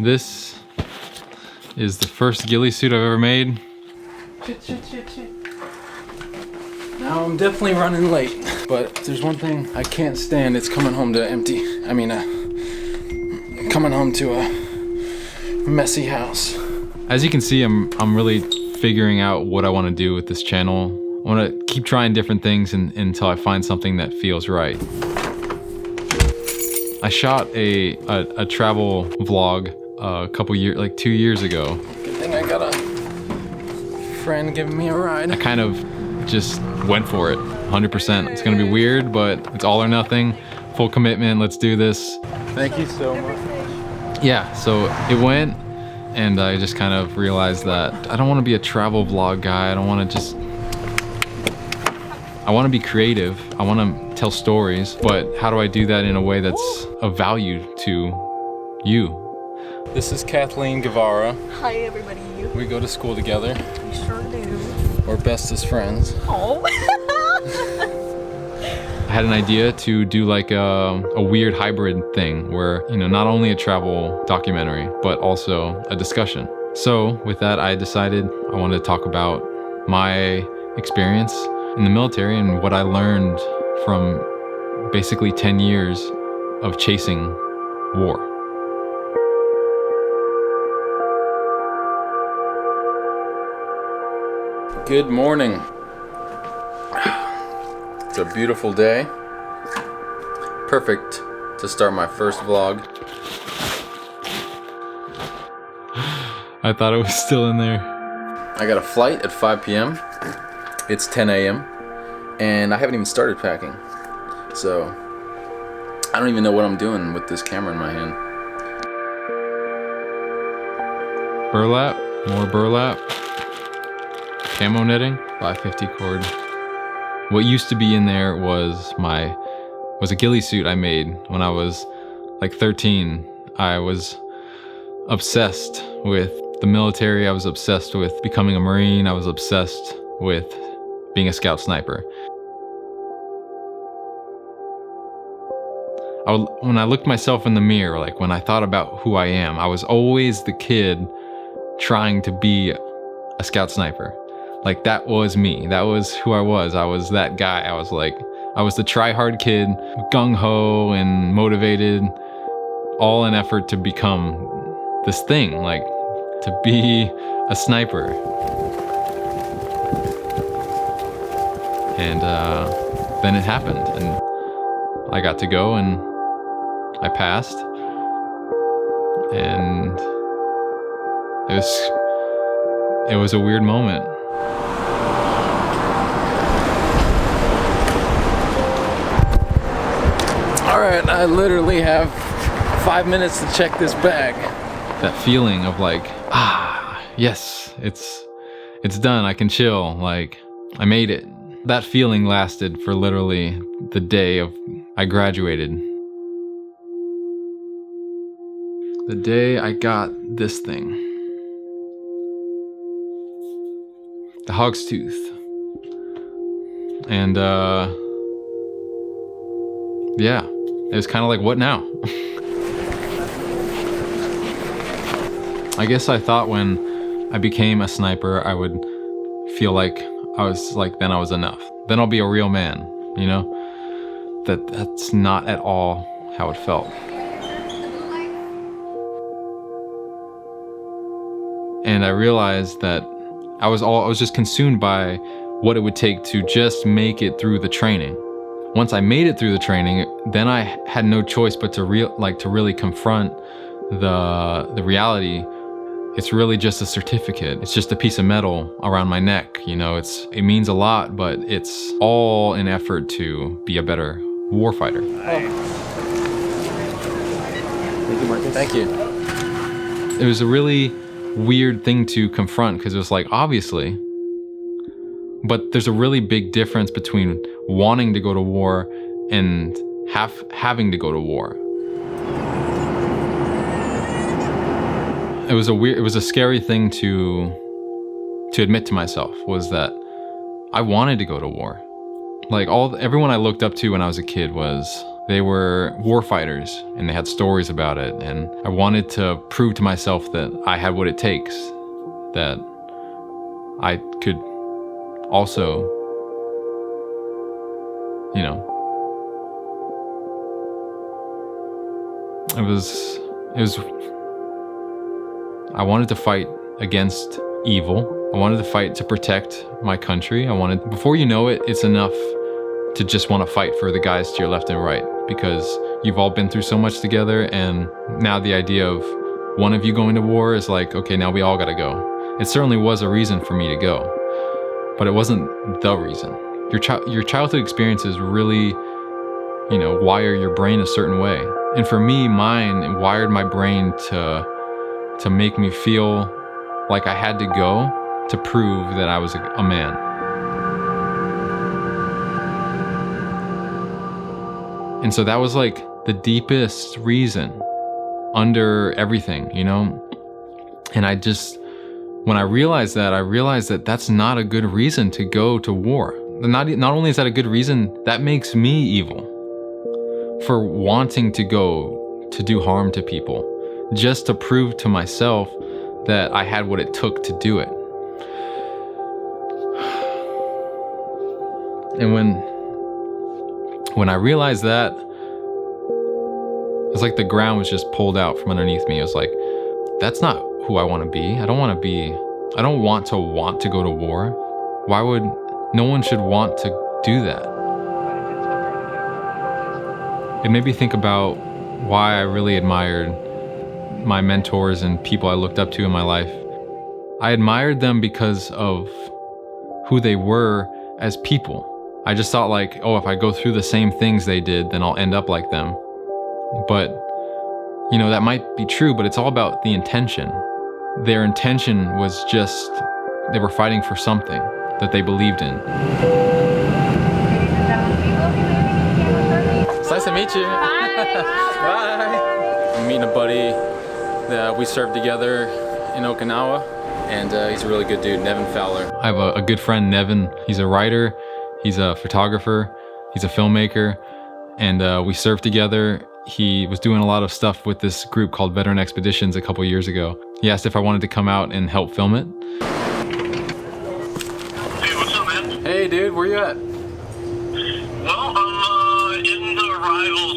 This is the first ghillie suit I've ever made. Shit. Now I'm definitely running late, but if there's one thing I can't stand, it's coming home to coming home to a messy house. As you can see, I'm really figuring out what I want to do with this channel. I want to keep trying different things until I find something that feels right. I shot a travel vlog a couple years, like 2 years ago. Good thing I got a friend giving me a ride. I kind of just went for it, 100%. It's gonna be weird, but it's all or nothing. Full commitment, let's do this. Thank you so much. Yeah, so it went, and I just kind of realized that I don't wanna be a travel vlog guy. I don't wanna just, I wanna be creative. I wanna tell stories, but how do I do that in a way that's of value to you? This is Kathleen Guevara. Hi everybody. We go to school together. We sure do. We're bestest friends. Oh. I had an idea to do like a weird hybrid thing where, you know, not only a travel documentary, but also a discussion. So with that, I decided I wanted to talk about my experience in the military and what I learned from basically 10 years of chasing war. Good morning. It's a beautiful day. Perfect to start my first vlog. I thought it was still in there. I got a flight at 5 p.m. It's 10 a.m. and I haven't even started packing. So I don't even know what I'm doing with this camera in my hand. Burlap, more burlap. Camo netting, 550 cord. What used to be in there was a ghillie suit I made when I was like 13. I was obsessed with the military. I was obsessed with becoming a Marine. I was obsessed with being a scout sniper. When I looked myself in the mirror, like when I thought about who I am, I was always the kid trying to be a scout sniper. Like that was me. That was who I was. I was that guy. I was the try-hard kid, gung-ho and motivated, all in effort to become this thing, like to be a sniper. And then it happened, and I got to go, and I passed, and it was a weird moment. Alright, I literally have 5 minutes to check this bag. That feeling of like, yes, it's done, I can chill, like, I made it. That feeling lasted for literally the day of I graduated. The day I got this thing. The hog's tooth. And yeah, it was kind of like, what now? I guess I thought when I became a sniper, I would feel like then I was enough. Then I'll be a real man, you know? That's not at all how it felt. And I realized that I was just consumed by what it would take to just make it through the training. Once I made it through the training, then I had no choice but to really confront the reality. It's really just a certificate. It's just a piece of metal around my neck. You know, it means a lot, but it's all an effort to be a better warfighter. Thank you, Marcus. Thank you. It was a really weird thing to confront because it was like, obviously, but there's a really big difference between wanting to go to war and having to go to war. It was a scary thing to admit to myself, was that I wanted to go to war. Like everyone I looked up to when I was a kid They were war fighters and they had stories about it. And I wanted to prove to myself that I had what it takes, that I could also, you know, I wanted to fight against evil. I wanted to fight to protect my country. Before you know it, it's enough to just want to fight for the guys to your left and right, because you've all been through so much together, and now the idea of one of you going to war is like, okay, now we all gotta go. It certainly was a reason for me to go, but it wasn't the reason. Your childhood experiences really, you know, wire your brain a certain way. And for me, mine wired my brain to make me feel like I had to go to prove that I was a man. And so that was like the deepest reason under everything, you know? And when I realized that that's not a good reason to go to war. Not only is that a good reason, that makes me evil for wanting to go to do harm to people, just to prove to myself that I had what it took to do it. And when I realized that, it's like the ground was just pulled out from underneath me. It was like, that's not who I want to be. I don't want to go to war. No one should want to do that. It made me think about why I really admired my mentors and people I looked up to in my life. I admired them because of who they were as people. I just thought like, oh, if I go through the same things they did, then I'll end up like them. But, you know, that might be true, but it's all about the intention. Their intention was just, they were fighting for something that they believed in. It's nice to meet you. Bye. Bye. I'm meeting a buddy that we served together in Okinawa, and he's a really good dude, Nevin Fowler. I have a good friend, Nevin. He's a writer, he's a photographer, he's a filmmaker, and we served together. He was doing a lot of stuff with this group called Veteran Expeditions a couple years ago. He asked if I wanted to come out and help film it. Hey, what's up, man? Hey, dude, where you at? Well, I'm in the rivals.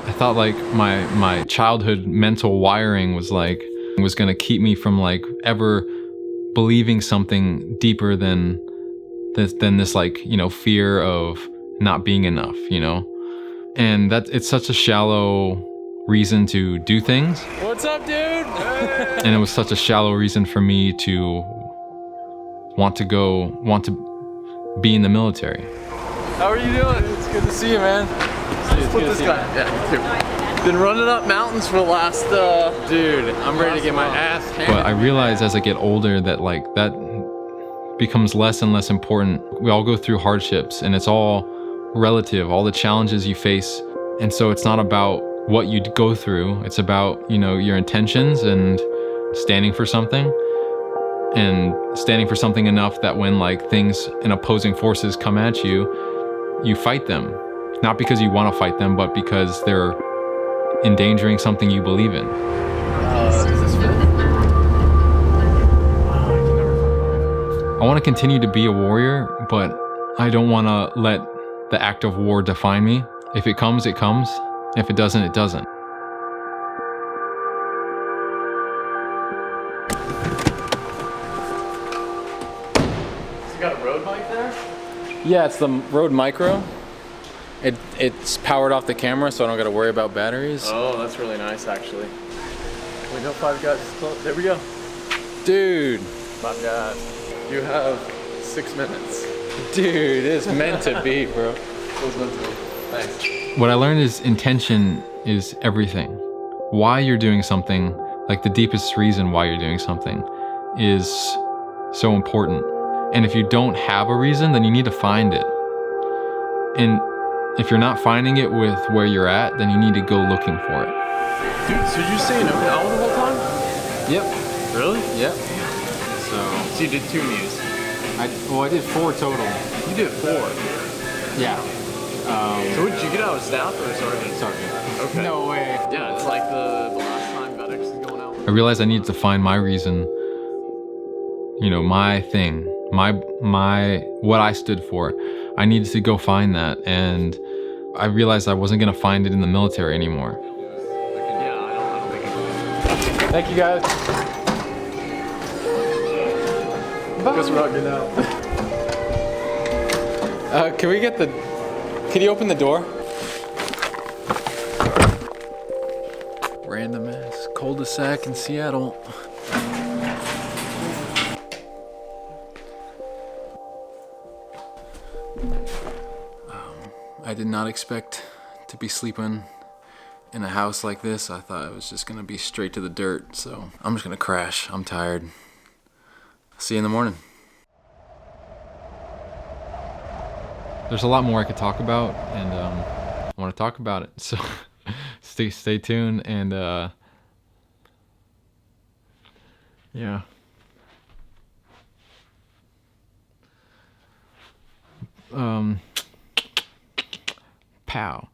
I thought like my childhood mental wiring was gonna keep me from like ever believing something deeper than this like, you know, fear of not being enough, you know? And it's such a shallow reason to do things. What's up, dude? And it was such a shallow reason for me to want to be in the military. How are you doing? It's good to see you, man. Let's put this guy. Yeah, too. Been running up mountains for the last. Dude, I'm ready to get my ass handed. But I realize as I get older that like that becomes less and less important. We all go through hardships, and it's all relative. All the challenges you face, and so it's not about what you go through. It's about, you know, your intentions and standing for something. And standing for something enough that when like things and opposing forces come at you, you fight them. Not because you want to fight them, but because they're endangering something you believe in. Does this fit? I want to continue to be a warrior, but I don't want to let the act of war define me. If it comes, it comes. If it doesn't, it doesn't. Got a road mic there? Yeah, it's the Rode Micro. It's powered off the camera, so I don't got to worry about batteries. Oh, that's really nice, actually. We know 5 guys. There we go. Dude. 5 guys. You have 6 minutes. Dude, it's meant to be, bro. It was meant to be. Thanks. What I learned is intention is everything. Why you're doing something, like the deepest reason why you're doing something, is so important. And if you don't have a reason, then you need to find it. And if you're not finding it with where you're at, then you need to go looking for it. Dude, so you stay in Okinawa the whole time? Yep. Really? Yep. So you did 2 mews. I did 4 total. You did 4. Yeah. So what did you get out of staff or sergeant? Sergeant. Okay. No way. Yeah, it's like the last time Vedex is going out. I realized I needed to find my reason, you know, my thing, my what I stood for. I needed to go find that, and I realized I wasn't gonna find it in the military anymore. Yeah, I don't think it Thank you guys. Guess we're not getting out. Can you open the door? Random ass cul-de-sac in Seattle. I did not expect to be sleeping in a house like this. I thought it was just gonna be straight to the dirt, so I'm just gonna crash. I'm tired. See you in the morning. There's a lot more I could talk about, and I want to talk about it. So stay tuned, and yeah. Pow.